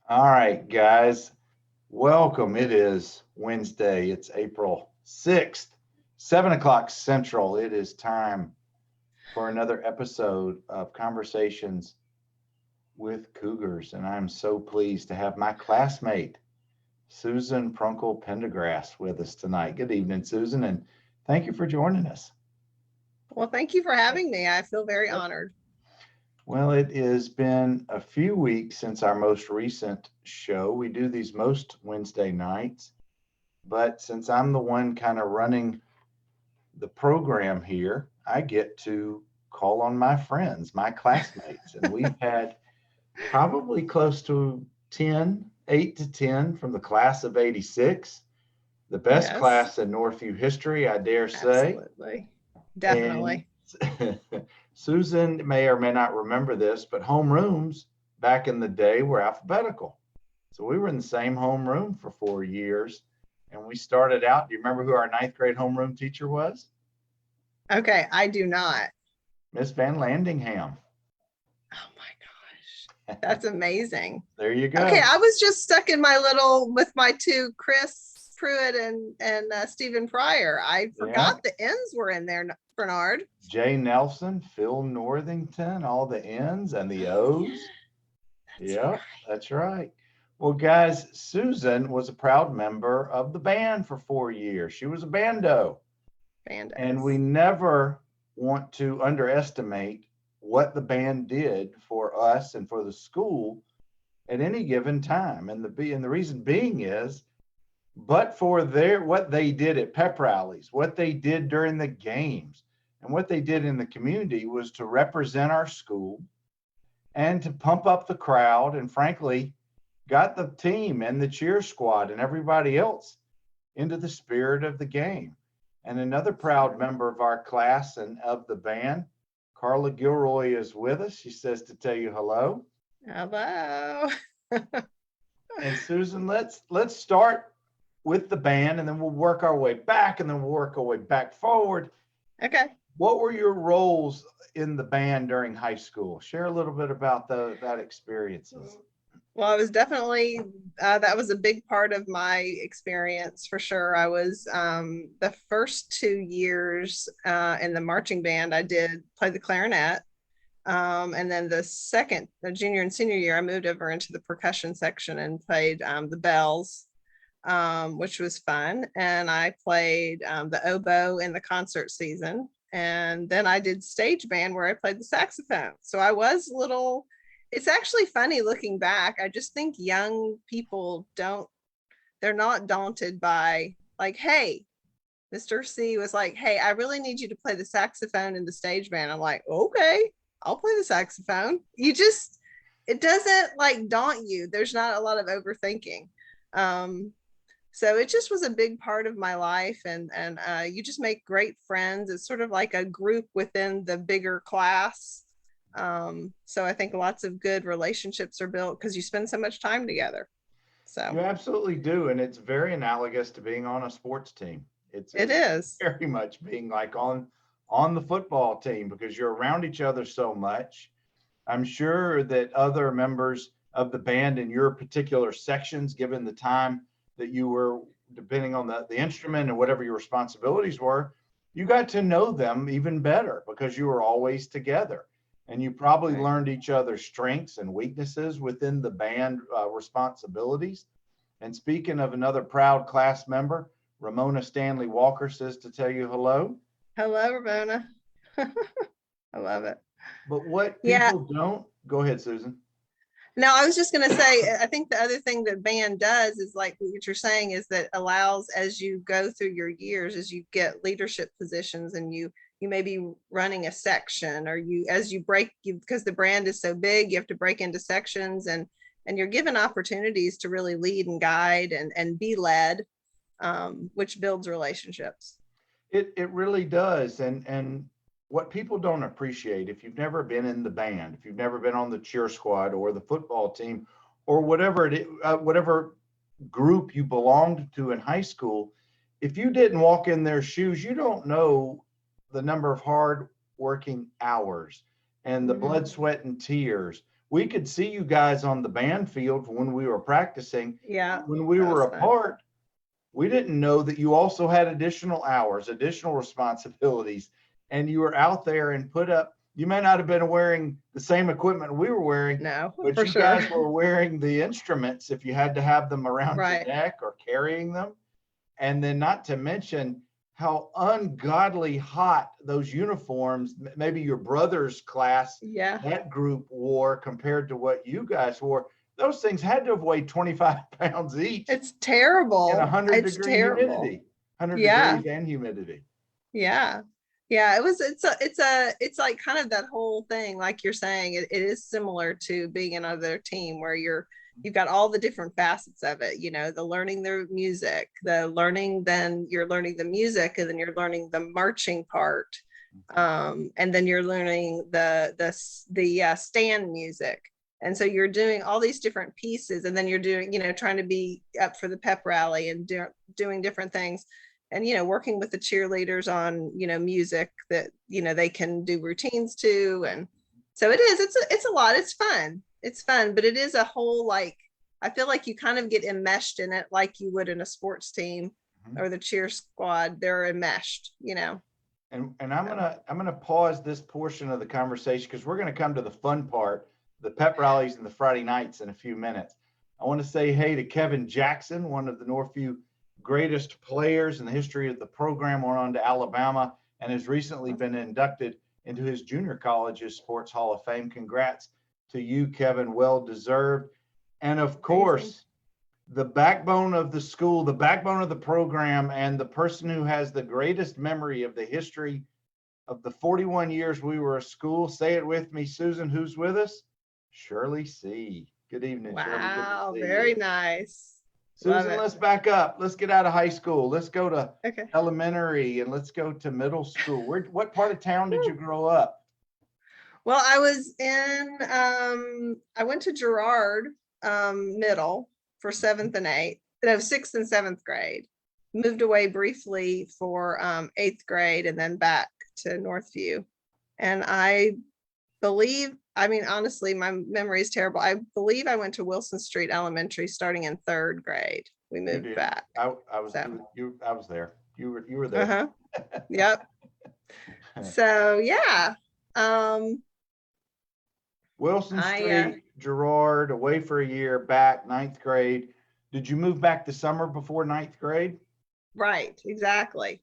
All right, guys, welcome. It is Wednesday. It's April 6th, 7 o'clock Central. It is time for another episode of Conversations with Cougars. And I'm so pleased to have my classmate, Susan Prunkl Pendergrass, with us tonight. Good evening, Susan, and thank you for joining us. Well, thank you for having me. I feel very honored. Well, it has been a few weeks since our most recent show. We do these most Wednesday nights, but since I'm the one kind of running the program here, I get to call on my friends, my classmates, and we've had probably close to 10, 8 to 10 from the class of 86, the best Yes, class in Northview history, I dare say. absolutely. And Definitely. Susan may or may not remember this, but homerooms back in the day were alphabetical. So we were in the same homeroom for 4 years. And we started out. Do you remember who our ninth grade homeroom teacher was? Okay, I do not. Miss Van Landingham. Oh my gosh. That's amazing. There you Okay, go. I was just stuck in my little with my two Chris Pruitt and Stephen Pryor. I Yeah. forgot the N's were in there, Bernard. Jay Nelson, Phil Northington, all the N's and the O's. That's Yeah, right. that's right. Well, guys, Susan was a proud member of the band for 4 years. She was a bando. And we Bandos. never want to underestimate what the band did for us and for the school at any given time. And the reason being is, but for what they did at pep rallies, what they did during the games, and what they did in the community was to represent our school and to pump up the crowd, and frankly, got the team and the cheer squad and everybody else into the spirit of the game. And another proud member of our class and of the band, Carla Gilroy, is with us. She says to tell you hello. Hello. And Susan, let's start with the band, and then we'll work our way back, and then we'll work our way back forward. Okay. What were your roles in the band during high school? Share a little bit about that experiences. Well, I was definitely that was a big part of my experience for sure. I was the first 2 years in the marching band. I did play the clarinet, and then the junior and senior year, I moved over into the percussion section and played the bells, which was fun. And I played the oboe in the concert season, and then I did stage band where I played the saxophone. So I was little. It's actually funny looking back. I just think young people they're not daunted by, like, hey, Mr. C was like, hey, I really need you to play the saxophone in the stage band. I'm like, okay, I'll play the saxophone. It doesn't like daunt you. There's not a lot of overthinking. Um, so it just was a big part of my life, and you just make great friends. It's sort of like a group within the bigger class. So I think lots of good relationships are built because you spend so much time together. You So absolutely do, and it's very analogous to being on a sports team. it It's is. very much being like on the football team because you're around each other so much. I'm sure that other members of the band in your particular sections, given the time that you were, depending on the instrument and whatever your responsibilities were, you got to know them even better because you were always together. And you probably Right. learned each other's strengths and weaknesses within the band responsibilities. And speaking of another proud class member, Ramona Stanley Walker says to tell you hello. Hello, Ramona. I love it. But what Yeah. people don't, go ahead, Susan. No, I was just going to say, I think the other thing that band does is like what you're saying is that allows as you go through your years, as you get leadership positions and you may be running a section or you as you break you because the brand is so big, you have to break into sections and you're given opportunities to really lead and guide and be led, which builds relationships. It really does. And what people don't appreciate, if you've never been in the band, if you've never been on the cheer squad or the football team or whatever whatever group you belonged to in high school, if you didn't walk in their shoes, you don't know the number of hard working hours and the blood, Mm-hmm. sweat, and tears we could see you guys on the band field when we were practicing. Yeah, When we that were was fun. apart, we didn't know that you also had additional hours, additional responsibilities, and you were out there and put up. You may not have been wearing the same equipment we were wearing, No, but for you sure. guys were wearing the instruments if you had to have them around your Right. neck or carrying them. And then, not to mention how ungodly hot those uniforms, maybe your brother's class, Yeah. that group wore compared to what you guys wore. Those things had to have weighed 25 pounds each It's in terrible. 100-degree Terrible. humidity, 100 Yeah. degrees and humidity. Yeah. Yeah. It's like kind of that whole thing, like you're saying, it is similar to being another team where you've got all the different facets of it, the learning the music, then you're learning the music, and then you're learning the marching part. And then you're learning the stand music. And so you're doing all these different pieces, and then you're doing, trying to be up for the pep rally and doing different things, and working with the cheerleaders on music that they can do routines to. And so it's a lot. It's fun, but it is a whole, like, I feel like you kind of get enmeshed in it like you would in a sports team or the cheer squad. They're enmeshed. And I'm gonna pause this portion of the conversation because we're gonna come to the fun part, the pep rallies and the Friday nights in a few minutes. I want to say hey to Kevin Jackson, one of the Northview greatest players in the history of the program, went on to Alabama and has recently been inducted into his junior college's Sports Hall of Fame. Congrats to you, Kevin. Well deserved. And of course, the backbone of the school, the backbone of the program, and the person who has the greatest memory of the history of the 41 years we were a school. Say it with me, Susan. Who's with us? Shirley C. Good evening, Shirley. Wow, Good to see very you. nice. Susan, let's back up. Let's get out of high school. Let's go to Okay. elementary and let's go to middle school. What part of town did you grow up? Well, I was I went to Girard Middle for 7th and 8th, no, 6th and 7th grade. Moved away briefly for 8th grade and then back to Northview. And I believe, honestly, my memory is terrible. I believe I went to Wilson Street Elementary starting in 3rd grade. We moved back. I was there. You were there. Uh-huh. Yep. So yeah. Wilson Street, Girard, away for a year, back 9th grade. Did you move back the summer before 9th grade? Right, exactly.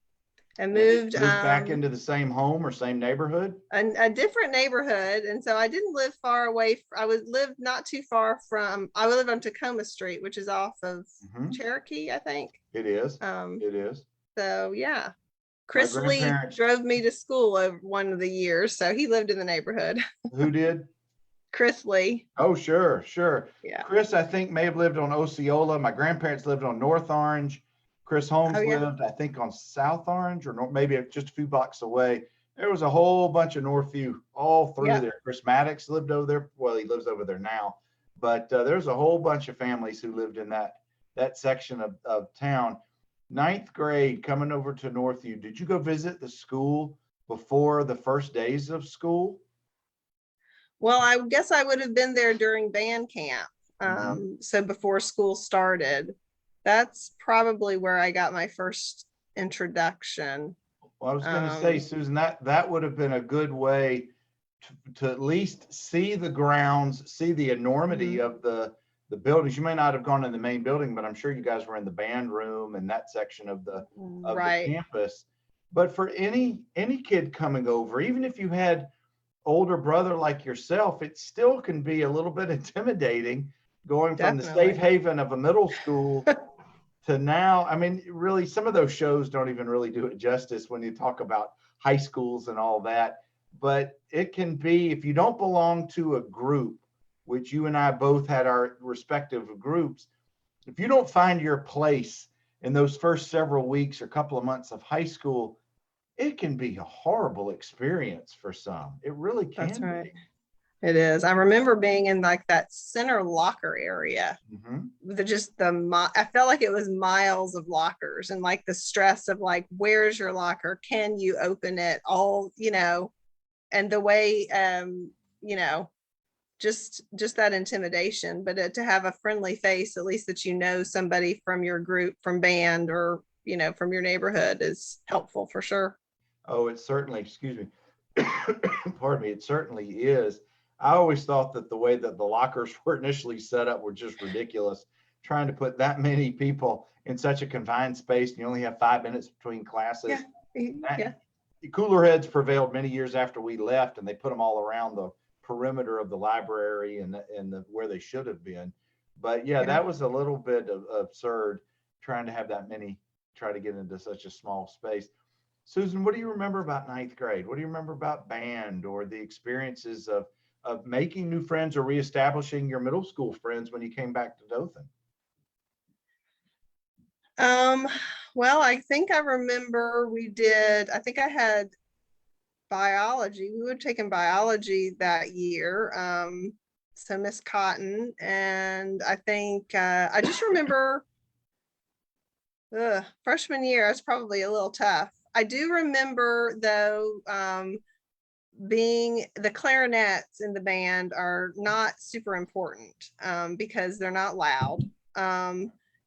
And moved back into the same home or same neighborhood? A different neighborhood. And so I didn't live far away. I would live not too far from, I would live on Tacoma Street, which is off of Cherokee, I think. It is. It is. So yeah. Chris Lee drove me to school over one of the years. So he lived in the neighborhood. Who did? Chris Lee. Oh, sure. Yeah. Chris, I think, may have lived on Osceola. My grandparents lived on North Orange. Chris Holmes lived, I think, on South Orange, or maybe just a few blocks away. There was a whole bunch of Northview all through there. Chris Maddox lived over there. Well, he lives over there now. But there's a whole bunch of families who lived in that section of town. 9th grade, coming over to Northview. Did you go visit the school before the first days of school? Well, I guess I would have been there during band camp. So before school started. That's probably where I got my first introduction. Well, I was going to say, Susan, that would have been a good way to at least see the grounds, see the enormity of the buildings. You may not have gone in the main building, but I'm sure you guys were in the band room and that section of the campus. But for any kid coming over, even if you had older brother like yourself, it still can be a little bit intimidating going from the safe haven of a middle school to now. I mean, really, some of those shows don't even really do it justice when you talk about high schools and all that. But it can be, if you don't belong to a group, which you and I both had our respective groups, if you don't find your place in those first several weeks or couple of months of high school, it can be a horrible experience for some. It really can. That's right. It is. I remember being in like that center locker area. I felt like it was miles of lockers, and like the stress of like, where's your locker? Can you open it? All, and the way, just that intimidation, but to have a friendly face, at least that you know somebody from your group, from band, or from your neighborhood, is helpful for sure. Oh, it certainly, excuse me, pardon me, it certainly is. I always thought that the way that the lockers were initially set up were just ridiculous. Trying to put that many people in such a confined space and you only have 5 minutes between classes. Yeah. Cooler heads prevailed many years after we left, and they put them all around the perimeter of the library and where they should have been. But yeah, that was a little bit absurd, trying to have that many try to get into such a small space. Susan, what do you remember about ninth grade? What do you remember about band, or the experiences of making new friends or reestablishing your middle school friends when you came back to Dothan? Well, I think I remember I think I had biology. We would have taken biology that year. So Miss Cotton, and I think I just remember freshman year, it's probably a little tough. I do remember though, being the clarinets in the band are not super important because they're not loud.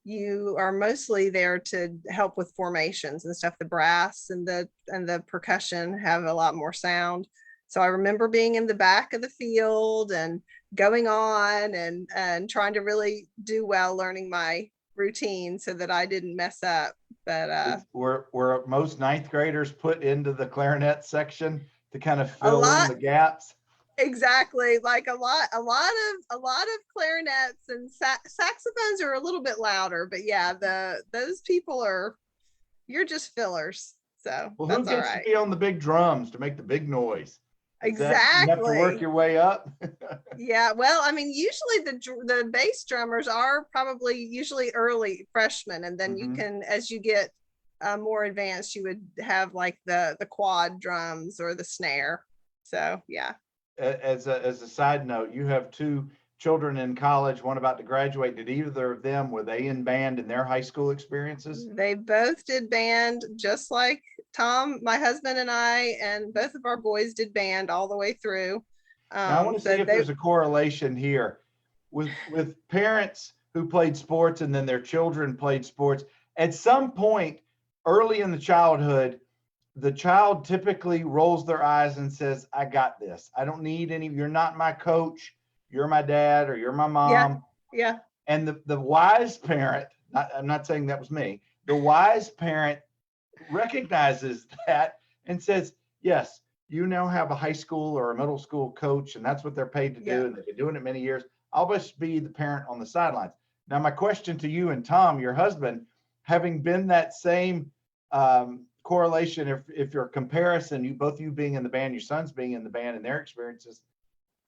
You are mostly there to help with formations and stuff. The brass and the percussion have a lot more sound. So I remember being in the back of the field and going on and trying to really do well, learning my routine so that I didn't mess up. But were most ninth graders put into the clarinet section to kind of a fill in lot, the gaps? exactly, like a lot of clarinets and saxophones are a little bit louder, but yeah, those people you're just fillers, so Well, who that's all gets to right. be on the big drums to make the big noise? Is that you have to work Exactly. your way up? Yeah, well, I mean, usually the bass drummers are probably usually early freshmen, and then you Mhm. can, as you get more advanced, you would have like the quad drums or the snare. So yeah. As a side note, you have two children in college, one about to graduate. Did either of them, were they in band in their high school experiences? They both did band, just like Tom, my husband, and I, and both of our boys did band all the way through. Now I want to So see if they, there's a correlation here with parents who played sports and then their children played sports. At some point early in the childhood, the child typically rolls their eyes and says, I got this. I don't need any, you're not my coach, you're my dad, or you're my yeah, mom. yeah, And the wise parent, I'm not saying that was me, the wise parent recognizes that and says, yes, you now have a high school or a middle school coach, and that's what they're paid to yeah. do. And they've been doing it many years. I'll just be the parent on the sidelines. Now, my question to you and Tom, your husband, having been that same correlation, if your comparison, you both you being in the band, your sons being in the band and their experiences,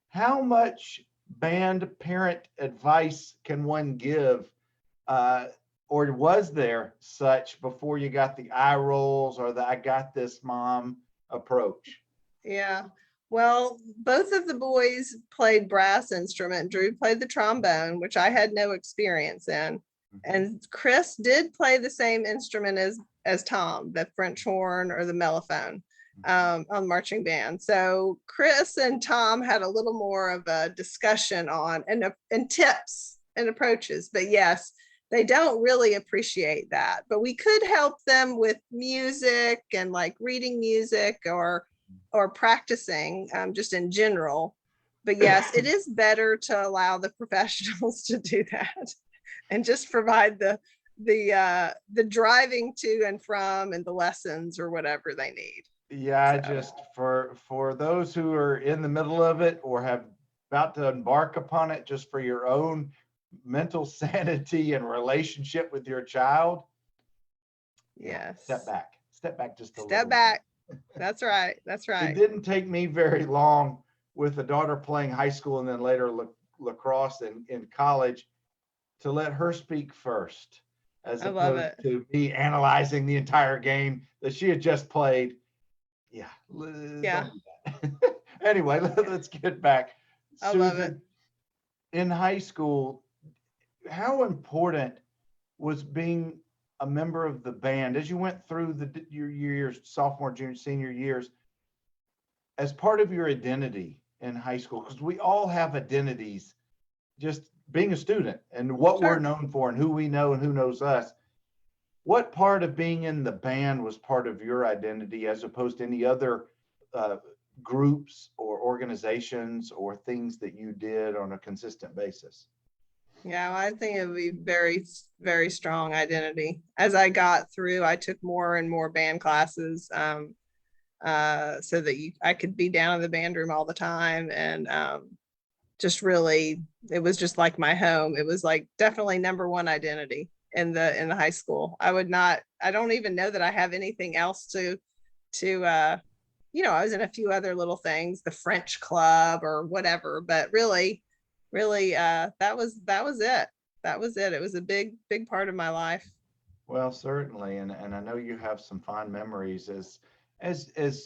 how much band parent advice can one give, or was there such before you got the eye rolls or the I got this mom approach? Yeah. Well, both of the boys played brass instrument. Drew played the trombone, which I had no experience in. Mhm. And Chris did play the same instrument as Tom, the French horn or the mellophone, on marching band. So Chris and Tom had a little more of a discussion on and tips and approaches. But yes, they don't really appreciate that. But we could help them with music and like reading music or practicing just in general. But yes, it is better to allow the professionals to do that and just provide the driving to and from and the lessons or whatever they need. Yeah, I So just for those who are in the middle of it or have about to embark upon it, just for your own mental sanity and relationship with your child, yeah, yes, step back just a step little bit. back. That's right. That's It right. didn't take me very long with a daughter playing high school and then later lacrosse in college to let her speak first, as I love opposed it. to me analyzing the entire game that she had just played. Yeah, Yeah. don't do that. Anyway, Yeah. let's get back. I love it. Susan, in high school, how important was being a member of the band as you went through your years, sophomore, junior, senior years, as part of your identity? in high school? Because we all have identities, just being a student and what we're Sure. known for and who we know and who knows us. What part of being in the band was part of your identity as opposed to any other uh, groups or organizations or things that you did on a consistent basis? Yeah, well, I think it would be very, very strong identity. As I got through, I took more and more band classes, so that I could be down in the band room all the time. And just really, it was just like my home. It was like definitely number one identity in the high school. I don't even know that I have anything else to I was in a few other little things, the French club or whatever, but really that was it. That was it. It was a big part of my life. Well, certainly, and I know you have some fond memories as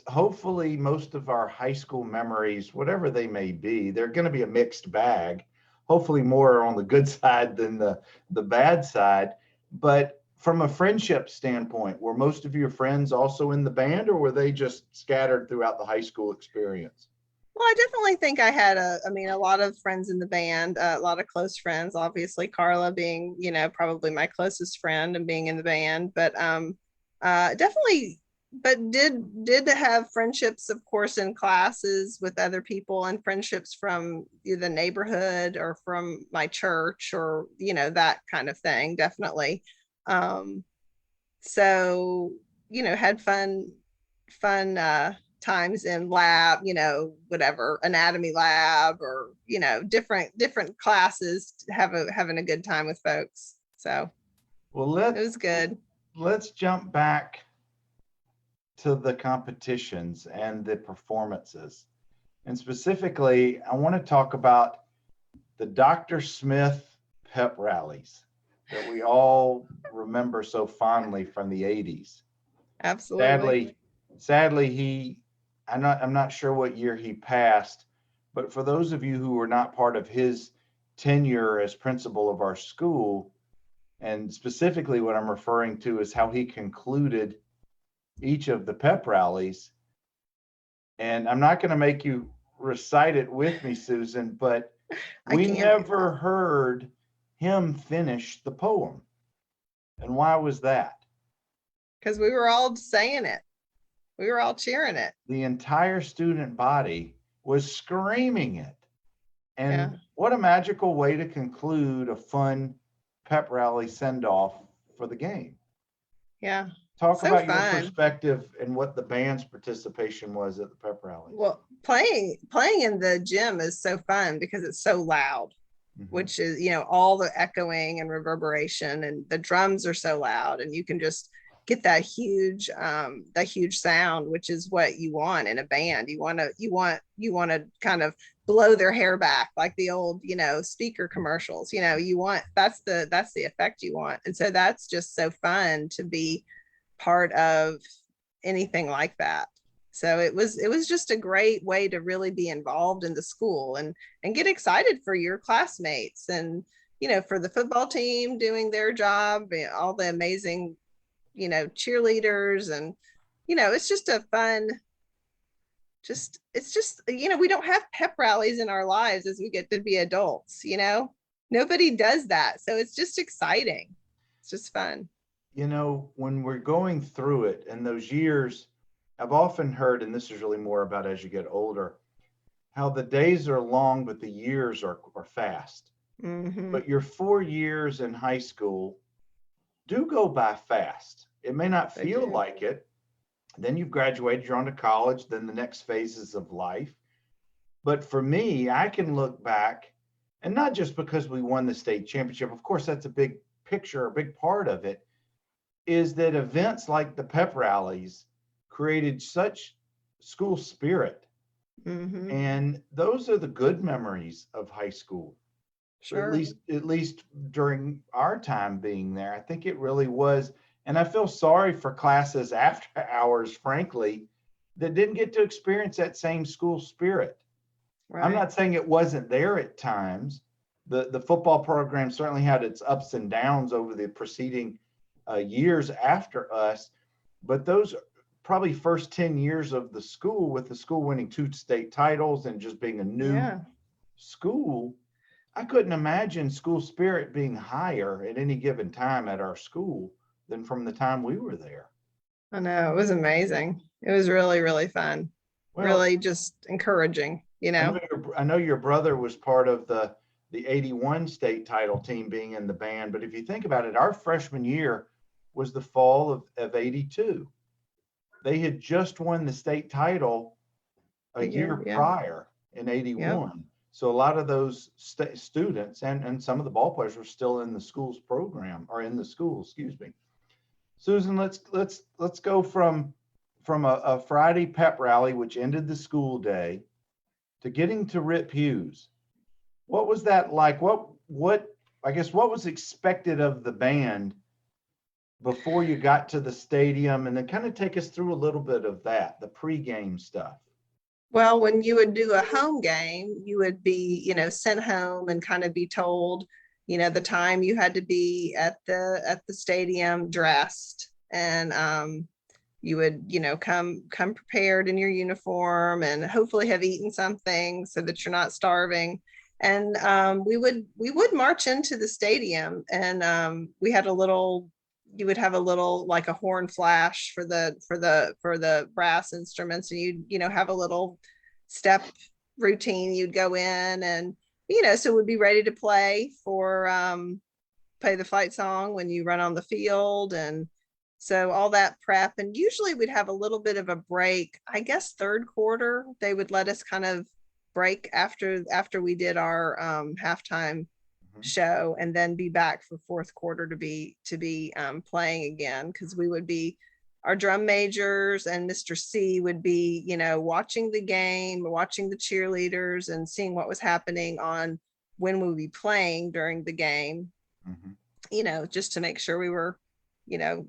hopefully most of our high school memories, whatever they may be, they're going to be a mixed bag. Hopefully, more on the good side than the bad side. But from a friendship standpoint, were most of your friends also in the band, or were they just scattered throughout the high school experience? Well, I definitely think I had a lot of friends in the band, a lot of close friends, obviously Carla being, probably my closest friend and being in the band, but definitely, but did have friendships, of course, in classes with other people and friendships from the neighborhood or from my church or, that kind of thing, definitely. Um, so, had fun times in lab, whatever, anatomy lab or, different classes, having a good time with folks. So Well, it was good. let's jump back to the competitions and the performances. And specifically, I want to talk about the Dr. Smith Pep Rallies that we all remember so fondly from the 80s. Absolutely. Sadly, I'm not sure what year he passed, but for those of you who were not part of his tenure as principal of our school, and specifically what I'm referring to is how he concluded each of the pep rallies. And I'm not going to make you recite it with me, Susan, but I we can do that never heard him finish the poem. And why was that? because we were all saying it. We were all cheering it. The entire student body was screaming it. Yeah. And what a magical way to conclude a fun pep rally send off for the game. Yeah. Talk So about your fun. perspective and what the band's participation was at the pep rallies. Well, playing in the gym is so fun because it's so loud, Mhm. which is, all the echoing and reverberation, and the drums are so loud, and you can just get that huge sound, which is what you want in a band. You want to kind of blow their hair back like the old, speaker commercials. You want that's the effect you want. And so that's just so fun to be part of anything like that. So it was just a great way to really be involved in the school and get excited for your classmates and for the football team doing their job, all the amazing cheerleaders, and it's just a fun, it's just we don't have pep rallies in our lives as we get to be adults. Nobody does that, so it's just exciting. It's just fun. When we're going through it in those years, I've often heard, and this is really more about as you get older, how the days are long, but the years are fast. Mm-hmm. But your 4 years in high school do go by fast. It may not They feel do. like it. Then you've graduated, you're on to college, then the next phases of life. But for me, I can look back, and not just because we won the state championship, of course, that's a big picture, a big part of it, is that events like the pep rallies created such school spirit. Mm-hmm. And those are the good memories of high school, Sure. at least during our time being there. I think it really was. And I feel sorry for classes after hours, frankly, that didn't get to experience that same school spirit. I'm Right. not saying it wasn't there at times. The football program certainly had its ups and downs over the preceding years after us, but those probably first 10 years of the school, with the school winning 2 state titles and just being a new Yeah. school, I couldn't imagine school spirit being higher at any given time at our school than from the time we were there. I know, it was amazing. It was really, really fun. Well, Really just encouraging, you know? I know your brother was part of the 81 state title team being in the band, but if you think about it, our freshman year was the fall of 82. They had just won the state title a The year, year yeah. prior in Yep. 81. So a lot of those students and some of the ball players were still in the school's program, or in the school, excuse me. Susan, let's go from a Friday pep rally, which ended the school day, to getting to Rip Hughes. What was that like? What I guess what was expected of the band before you got to the stadium, and then kind of take us through a little bit of that, the pregame stuff. Well, when you would do a home game, you would be, you know, sent home and kind of be told, you know, the time you had to be at the stadium dressed, and you would, you know, come prepared in your uniform and hopefully have eaten something so that you're not starving. And we would march into the stadium, and we had a little, you would have a little, like a horn flash for the brass instruments, and you know, have a little step routine. You'd go in, and you know, so we'd be ready to play the fight song when you run on the field. And so all that prep, and usually we'd have a little bit of a break. I guess third quarter they would let us kind of break after we did our halftime show, and then be back for fourth quarter to be playing again, because we would be, our drum majors and Mr. C would be, you know, watching the game, watching the cheerleaders, and seeing what was happening on when we would be playing during the game. You know, just to make sure we were, you know,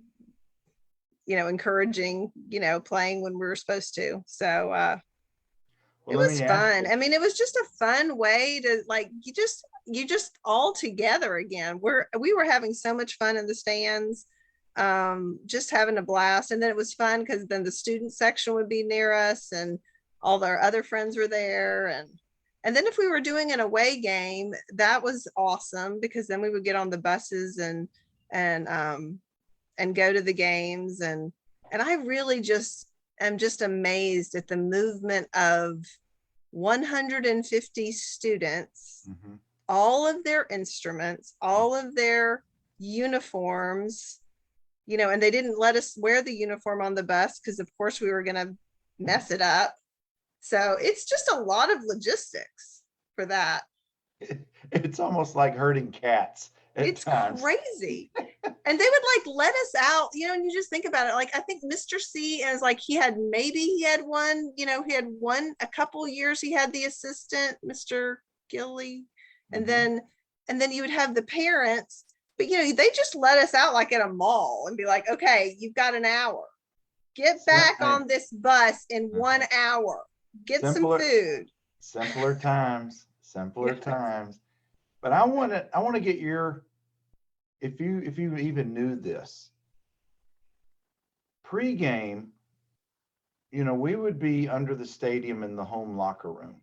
encouraging, you know, playing when we were supposed to. So Well, it let was me ask fun. you. I mean, it was just a fun way to, like, you just all together again. We were having so much fun in the stands, just having a blast. And then it was fun because then the student section would be near us, and all our other friends were there. And then if we were doing an away game, that was awesome, because then we would get on the buses and go to the games. And I really just am just amazed at the movement of 150 students, all of their instruments, all of their uniforms, you know, and they didn't let us wear the uniform on the bus because of course we were going to mess it up. So it's just a lot of logistics for that. It's almost like herding cats at It's times. crazy. And they would like let us out, you know, and you just think about it. Like, I think Mr. C is like, he had one, you know, he had one, a couple years, he had the assistant, Mr. Gilly. And then you would have the parents, but you know, they just let us out like at a mall and be like, okay, you've got an hour. Get back on this bus in 1 hour. Get some food. Simpler times. But I want to get your, if you even knew this, pregame, you know, we would be under the stadium in the home locker room.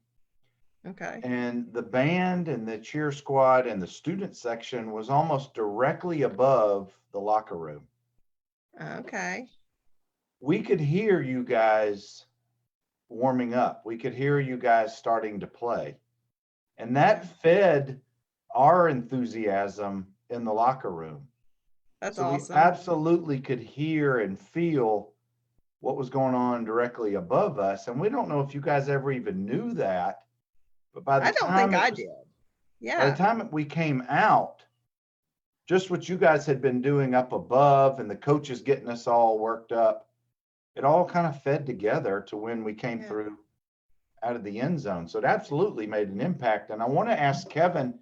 Okay. And the band and the cheer squad and the student section was almost directly above the locker room. Okay. We could hear you guys warming up. We could hear you guys starting to play. And that fed our enthusiasm in the locker room. That's so awesome. We absolutely could hear and feel what was going on directly above us. And we don't know if you guys ever even knew that, but by the I don't time think I did. Yeah. By the time we came out, just what you guys had been doing up above and the coaches getting us all worked up, it all kind of fed together to when we came through out of the end zone. So it absolutely made an impact. And I want to ask Kevin,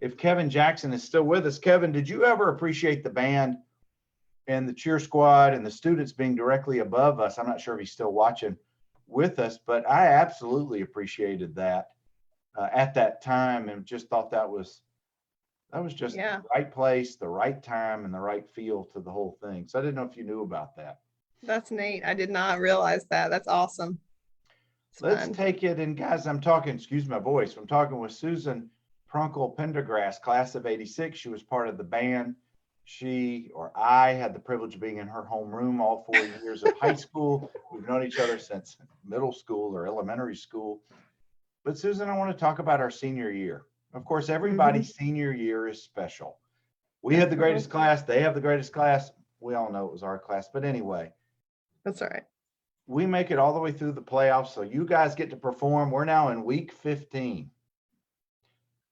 if Kevin Jackson is still with us. Kevin, did you ever appreciate the band and the cheer squad and the students being directly above us? I'm not sure if he's still watching with us, but I absolutely appreciated that at that time, and just thought that was just the right place, the right time, and the right feel to the whole thing. So I didn't know if you knew about that. That's neat. I did not realize that. That's awesome. It's Let's fun. take it. And guys, I'm talking, excuse my voice, I'm talking with Susan Prunkl Pendergrass, class of 86. She was part of the band. She or I had the privilege of being in her homeroom all 4 years of high school. We've known each other since middle school or elementary school. But Susan, I want to talk about our senior year. Of course, everybody's senior year is special. We had the Definitely. greatest class. They have the greatest class. We all know it was our class. But anyway, That's all right. we make it all the way through the playoffs. So you guys get to perform. We're now in week 15.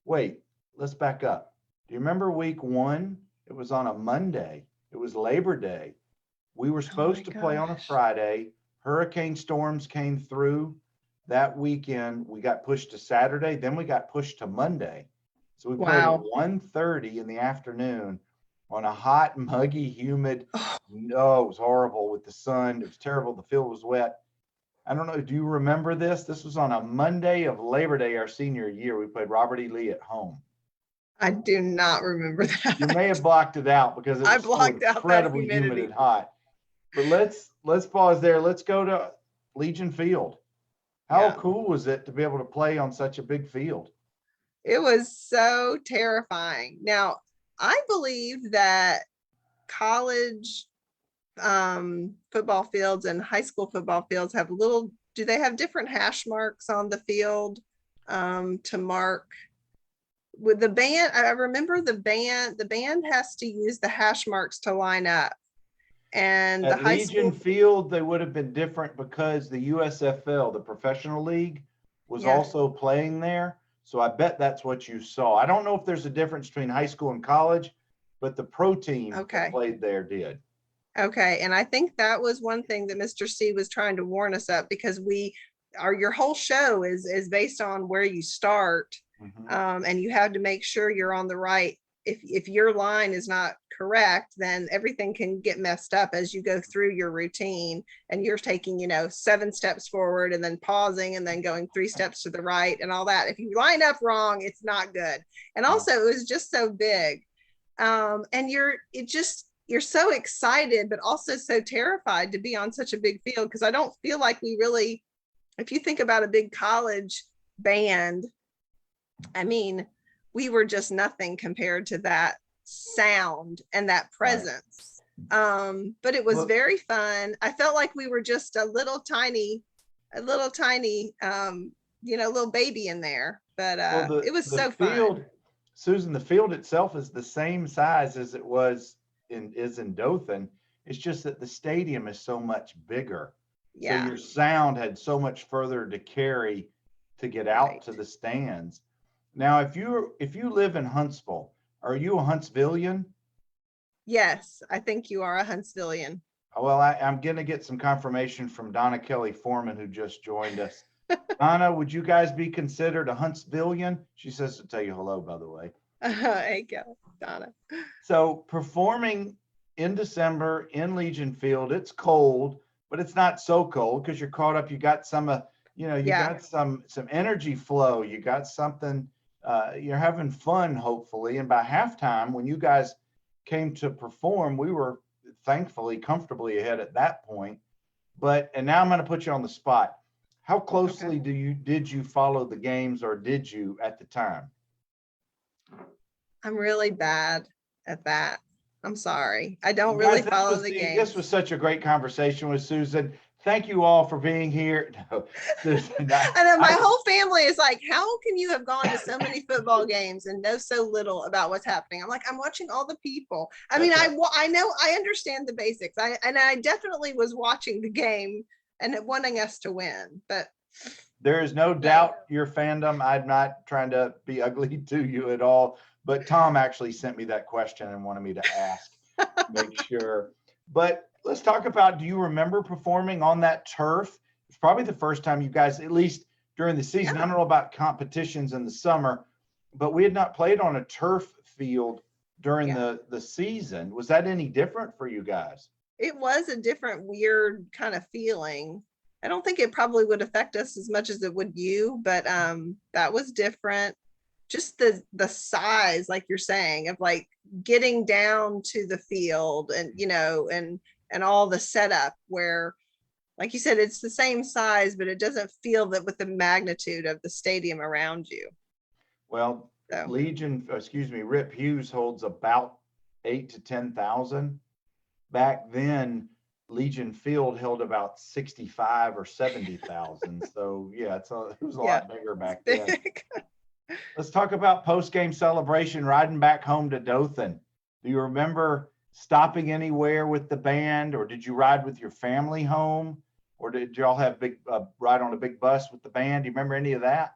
Wait, let's back up. Do you remember week 1? It was on a Monday. It was Labor Day. We were supposed to play on a Friday. Hurricane storms came through that weekend. We got pushed to Saturday. Then we got pushed to Monday. So we played at 1:30 in the afternoon on a hot, muggy, humid. No, it was horrible with the sun. It was terrible. The field was wet. I don't know. Do you remember this? This was on a Monday of Labor Day, our senior year. We played Robert E. Lee at home. I do not remember that. You may have blocked it out because it I was so blocked out that incredibly humid humidity. and hot. But let's pause there. Let's go to Legion Field. How cool was it to be able to play on such a big field? It was so terrifying. Now, I believe that college football fields and high school football fields have do they have different hash marks on the field to mark with the band? I remember the band has to use the hash marks to line up. And at the high Legion school Field, they would have been different because the USFL, the professional league, was also playing there. So I bet that's what you saw. I don't know if there's a difference between high school and college, but the pro team that played there did. Okay. And I think that was one thing that Mr. C was trying to warn us up, because your whole show is based on where you start. And you have to make sure you're on the right. If your line is not correct, then everything can get messed up as you go through your routine, and you're taking 7 steps forward and then pausing and then going 3 steps to the right and all that. If you line up wrong, it's not good. And also it was just so big, and you're so excited but also so terrified to be on such a big field, because I don't feel like we really, if you think about a big college band, I mean, we were just nothing compared to that sound and that presence. But it was very fun. I felt like we were just a little tiny, little baby in there. But it was so fun. Susan, the field itself is the same size as it was in Dothan. It's just that the stadium is so much bigger. So your sound had so much further to carry to get out to the stands. Now, if you live in Huntsville, are you a Huntsvillian? Yes, I think you are a Huntsvillian. Well, I'm going to get some confirmation from Donna Kelly Foreman, who just joined us. Donna, would you guys be considered a Huntsvillian? She says to tell you hello, by the way. There you go, Donna. So performing in December in Legion Field, it's cold, but it's not so cold because you're caught up. You got some, got some energy flow. You got something. You're having fun, hopefully. And by halftime, when you guys came to perform, we were thankfully comfortably ahead at that point. And now I'm going to put you on the spot. How closely did you follow the games, or did you at the time? I'm really bad at that. I'm sorry. I don't really follow the games. This was such a great conversation with Susan. Thank you all for being here. No, Susan, I know my whole family is like, how can you have gone to so many football games and know so little about what's happening? I'm like, I'm watching all the people. I mean, I know, I understand the basics. I definitely was watching the game and wanting us to win, but there is no doubt your fandom. I'm not trying to be ugly to you at all, but Tom actually sent me that question and wanted me to ask, make sure. But let's talk about, do you remember performing on that turf? It's probably the first time you guys, at least during the season, I don't know about competitions in the summer, but we had not played on a turf field during the season. Was that any different for you guys? It was a different, weird kind of feeling. I don't think it probably would affect us as much as it would you, but that was different. Just the size, like you're saying, of like getting down to the field and and all the setup where, like you said, it's the same size, but it doesn't feel that with the magnitude of the stadium around you. Well, So Rip Hughes holds about 8 to 10,000. Back then, Legion Field held about 65 or 70,000. So yeah, it was a yeah, lot bigger back it's then. big. Let's talk about post-game celebration, riding back home to Dothan. Do you remember stopping anywhere with the band, or did you ride with your family home, or did y'all have big ride on a big bus with the band? Do you remember any of that?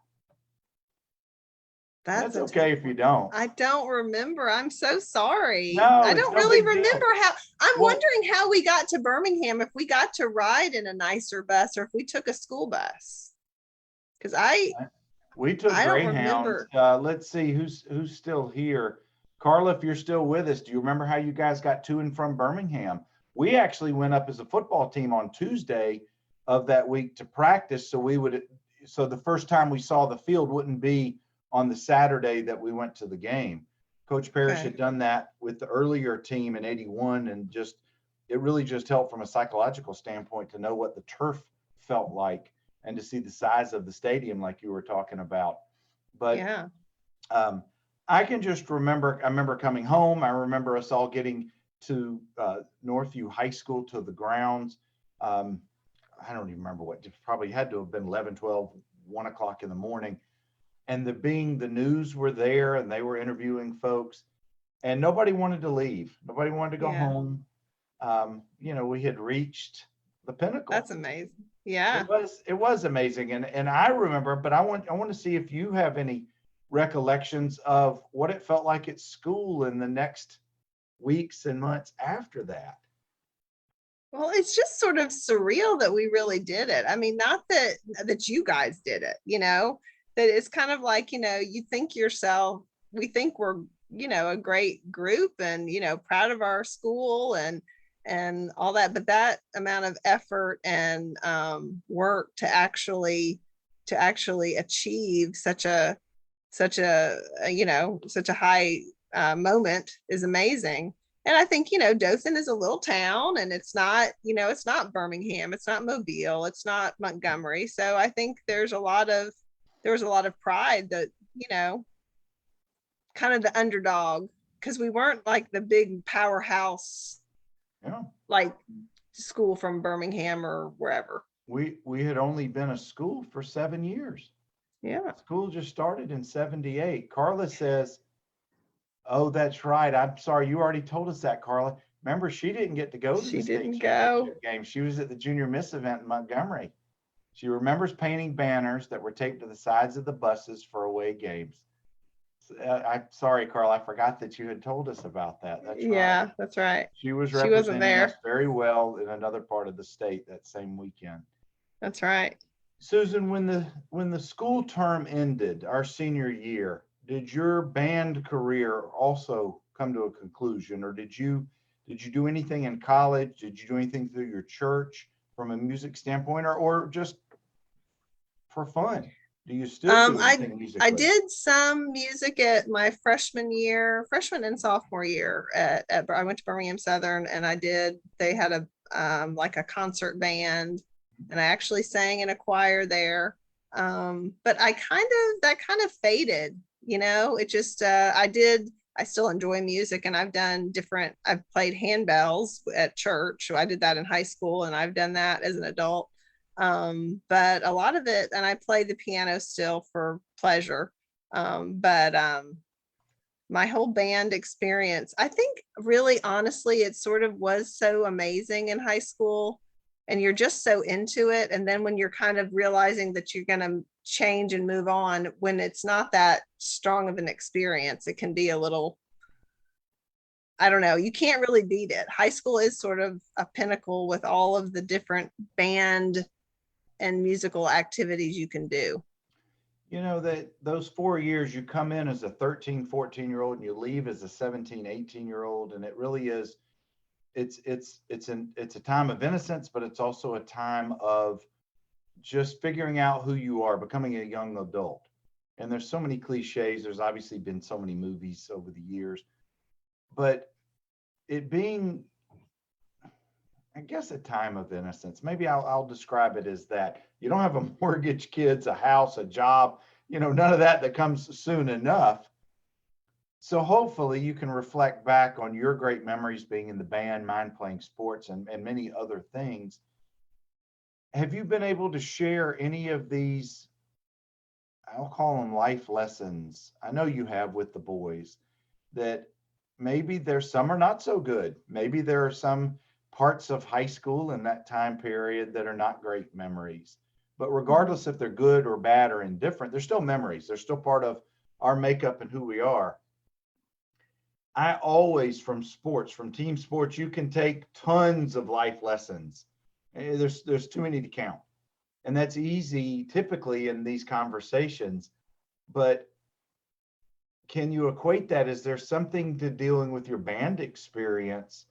That's okay if you don't. I don't remember. I'm so sorry. No, I it's don't no really big deal. remember how. I'm Well, wondering how we got to Birmingham, if we got to ride in a nicer bus or if we took a school bus. Because we took I don't Greyhounds. remember. Let's see who's still here. Carla, if you're still with us, do you remember how you guys got to and from Birmingham? We actually went up as a football team on Tuesday of that week to practice, so the first time we saw the field wouldn't be on the Saturday that we went to the game. Coach Parrish Okay. had done that with the earlier team in '81, and it really just helped from a psychological standpoint to know what the turf felt like and to see the size of the stadium like you were talking about. But Yeah. I can just remember, I remember coming home. I remember us all getting to Northview High School, to the grounds. I don't even remember what, it probably had to have been 11, 12, 1 o'clock in the morning. And the news were there and they were interviewing folks, and nobody wanted to leave. Nobody wanted to go Yeah. home. We had reached the pinnacle. That's amazing. Yeah. It was amazing. And I remember, but I want to see if you have any recollections of what it felt like at school in the next weeks and months after that. Well, it's just sort of surreal that we really did it. I mean, not that you guys did it, that it's kind of like, you think yourself, we think we're, a great group and, proud of our school and all that, but that amount of effort and work to actually achieve such a such a high moment is amazing. And I think, Dothan is a little town, and it's not Birmingham, it's not Mobile, it's not Montgomery. So I think there was a lot of pride that, kind of the underdog, because we weren't like the big powerhouse, Yeah. like school from Birmingham or wherever. We had only been a school for 7 years. Yeah. School just started in '78. Carla says, "Oh, that's right. I'm sorry. You already told us that, Carla. Remember, she didn't get to go to She the state didn't go. championship game. She was at the Junior Miss event in Montgomery. She remembers painting banners that were taped to the sides of the buses for away games." I'm sorry, Carla. I forgot that you had told us about that. That's Yeah, right. that's right. She was She wasn't representing us there. very well in another part of the state that same weekend. That's right. Susan, when the school term ended, our senior year, did your band career also come to a conclusion, or did you do anything in college? Did you do anything through your church from a music standpoint, or just for fun? Do you still do anything musically? I did some music at my freshman and sophomore year at I went to Birmingham Southern, and they had a like a concert band, and I actually sang in a choir there. But that kind of faded, it just I still enjoy music, and I've played handbells at church. So I did that in high school, and I've done that as an adult. But a lot of it, and I play the piano still for pleasure. But my whole band experience, I think really honestly, it sort of was so amazing in high school, and you're just so into it. And then when you're kind of realizing that you're going to change and move on, when it's not that strong of an experience, it can be a little, I don't know, you can't really beat it. High school is sort of a pinnacle with all of the different band and musical activities you can do. That those 4 years, you come in as a 13, 14-year-old and you leave as a 17, 18-year-old. And it really is, it's a time of innocence, but it's also a time of just figuring out who you are, becoming a young adult. And there's so many cliches. There's obviously been so many movies over the years, but it being, I guess a time of innocence. Maybe I'll describe it as that. You don't have a mortgage, kids, a house, a job, none of that comes soon enough. So hopefully you can reflect back on your great memories being in the band, mine playing sports, and many other things. Have you been able to share any of these, I'll call them life lessons? I know you have with the boys, that maybe there's some are not so good. Maybe there are some parts of high school in that time period that are not great memories. But regardless if they're good or bad or indifferent, they're still memories. They're still part of our makeup and who we are. I always, from sports, from team sports, you can take tons of life lessons. There's too many to count. And that's easy typically in these conversations. But can you equate that? Is there something to dealing with your band experience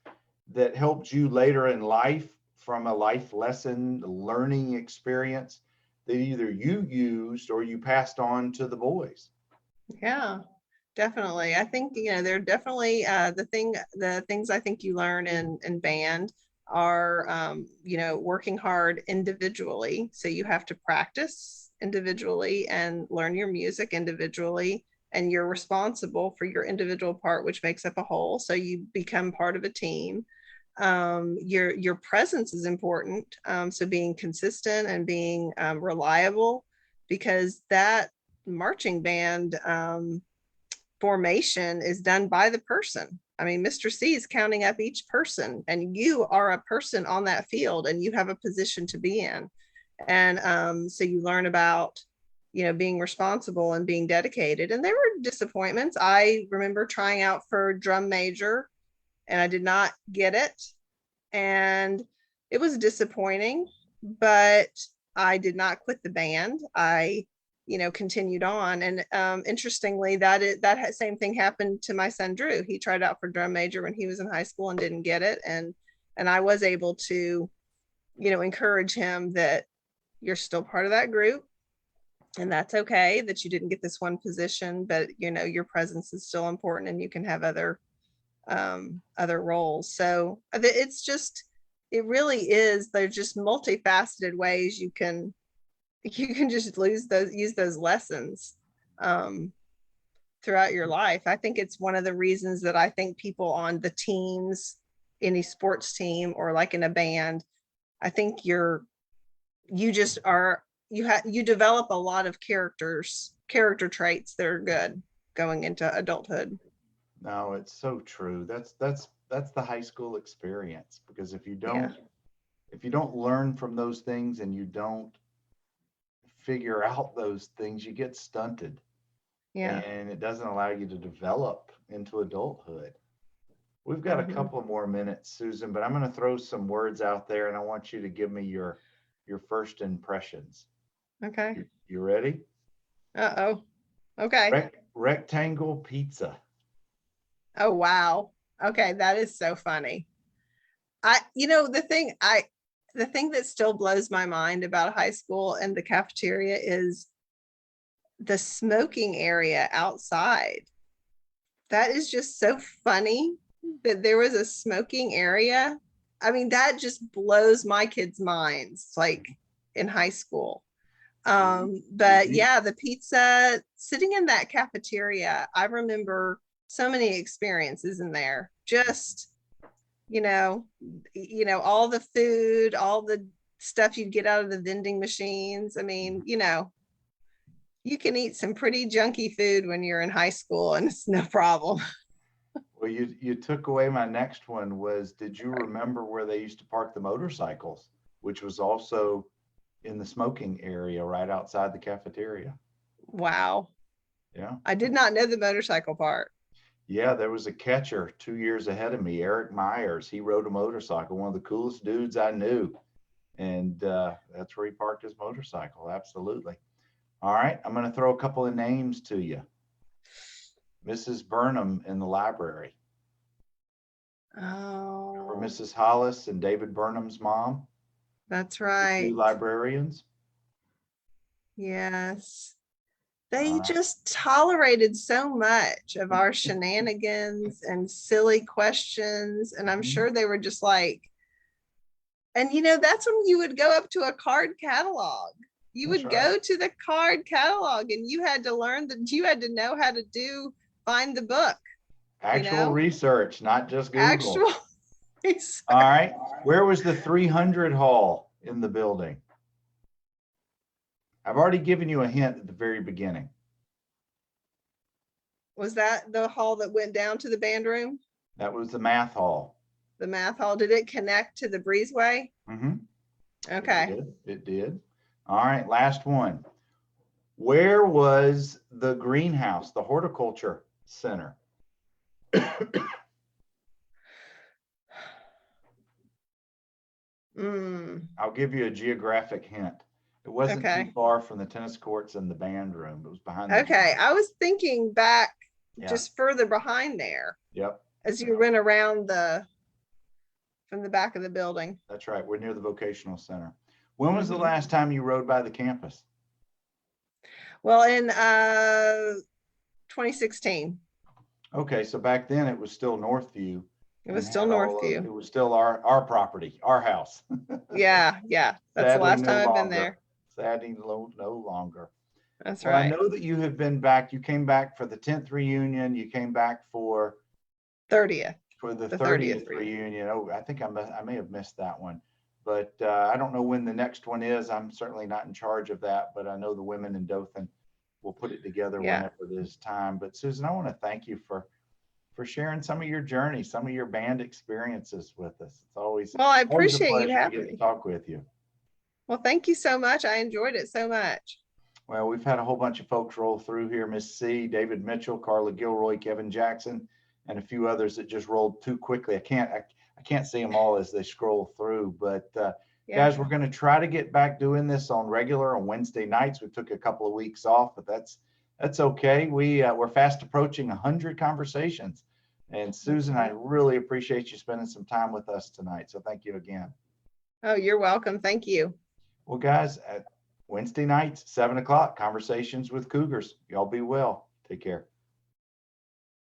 that helped you later in life from a life lesson, learning experience that either you used or you passed on to the boys? Yeah, definitely. I think, they're definitely the things I think you learn in band are, working hard individually. So you have to practice individually and learn your music individually, and you're responsible for your individual part, which makes up a whole. So you become part of a team. Your presence is important. So being consistent and being reliable, because that marching band formation is done by the person. I mean, Mr. C is counting up each person, and you are a person on that field, and you have a position to be in. And so you learn about, being responsible and being dedicated. And there were disappointments. I remember trying out for drum major, and I did not get it. And it was disappointing, but I did not quit the band. I continued on. And interestingly, that same thing happened to my son Drew. He tried out for drum major when he was in high school and didn't get it. And I was able to, encourage him that you're still part of that group, and that's okay that you didn't get this one position, but your presence is still important, and you can have other roles. So it really is. They're just multifaceted ways you can just use those lessons throughout your life. I think it's one of the reasons that I think people on the teams, any sports team or like in a band, I think you develop a lot of character traits that are good going into adulthood. No, it's so true. That's the high school experience, because if you Yeah. don't learn from those things and you don't figure out those things, you get stunted, Yeah. and it doesn't allow you to develop into adulthood. We've got a couple more minutes, Susan, but I'm going to throw some words out there, and I want you to give me your first impressions. Okay. You ready? Uh-oh. Okay. Rectangle pizza. Oh, wow. Okay. That is so funny. The thing that still blows my mind about high school and the cafeteria is the smoking area outside. That is just so funny that there was a smoking area. I mean, that just blows my kids' minds, like in high school. But yeah, the pizza, sitting in that cafeteria, I remember so many experiences in there. Just, all the food, all the stuff you'd get out of the vending machines. I mean, you can eat some pretty junky food when you're in high school, and it's no problem. Well, you took away my next one. Was, did you remember where they used to park the motorcycles, which was also in the smoking area right outside the cafeteria? Wow. Yeah. I did not know the motorcycle part. Yeah, there was a catcher 2 years ahead of me, Eric Myers. He rode a motorcycle, one of the coolest dudes I knew. And that's where he parked his motorcycle. Absolutely. All right. I'm going to throw a couple of names to you. Mrs. Burnham in the library. Oh, Remember Mrs. Hollis and David Burnham's mom? that's The right. two librarians. Yes. They Uh, just tolerated so much of our shenanigans and silly questions. And I'm mhm. sure they were just like, And you know, that's when you would go up to a card catalog. You That's would right. go to the card catalog and you had to learn that you had to know how to find the book, Actual research, not just Google. actual research. All right. Where was the 300 hall in the building? I've already given you a hint at the very beginning. Was that the hall that went down to the band room? That was the math hall. The math hall. Did it connect to the breezeway? Mm-hmm. Okay. It did. All right, last one. Where was the greenhouse, the horticulture center? I'll give you a geographic hint. It wasn't too far from the tennis courts and the band room. It was behind the Okay. I was thinking back just further behind there. Yep. As you went around from the back of the building. That's right. We're near the vocational center. When was the last time you rode by the campus? Well, in 2016. Okay, so back then it was still Northview. It was still Northview. It was still our property, our house. Yeah. That's the last time I've been there. Sadly, no longer. That's right. I know that you have been back. You came back for the 10th reunion. You came back for 30th. For the 30th reunion. Oh, I think I may have missed that one, but I don't know when the next one is. I'm certainly not in charge of that, but I know the women in Dothan will put it together whenever it is time. But Susan, I want to thank you for sharing some of your journey, some of your band experiences with us. It's always I appreciate you having me to talk with you. Well, thank you so much. I enjoyed it so much. Well, we've had a whole bunch of folks roll through here. Miss C, David Mitchell, Carla Gilroy, Kevin Jackson, and a few others that just rolled too quickly. I can't see them all as they scroll through, but guys, we're going to try to get back doing this on Wednesday nights. We took a couple of weeks off, but that's okay. We're fast approaching 100 conversations. And Susan, I really appreciate you spending some time with us tonight. So thank you again. Oh, you're welcome. Thank you. Well, guys, at Wednesday nights, 7 o'clock, Conversations with Cougars. Y'all be well. Take care.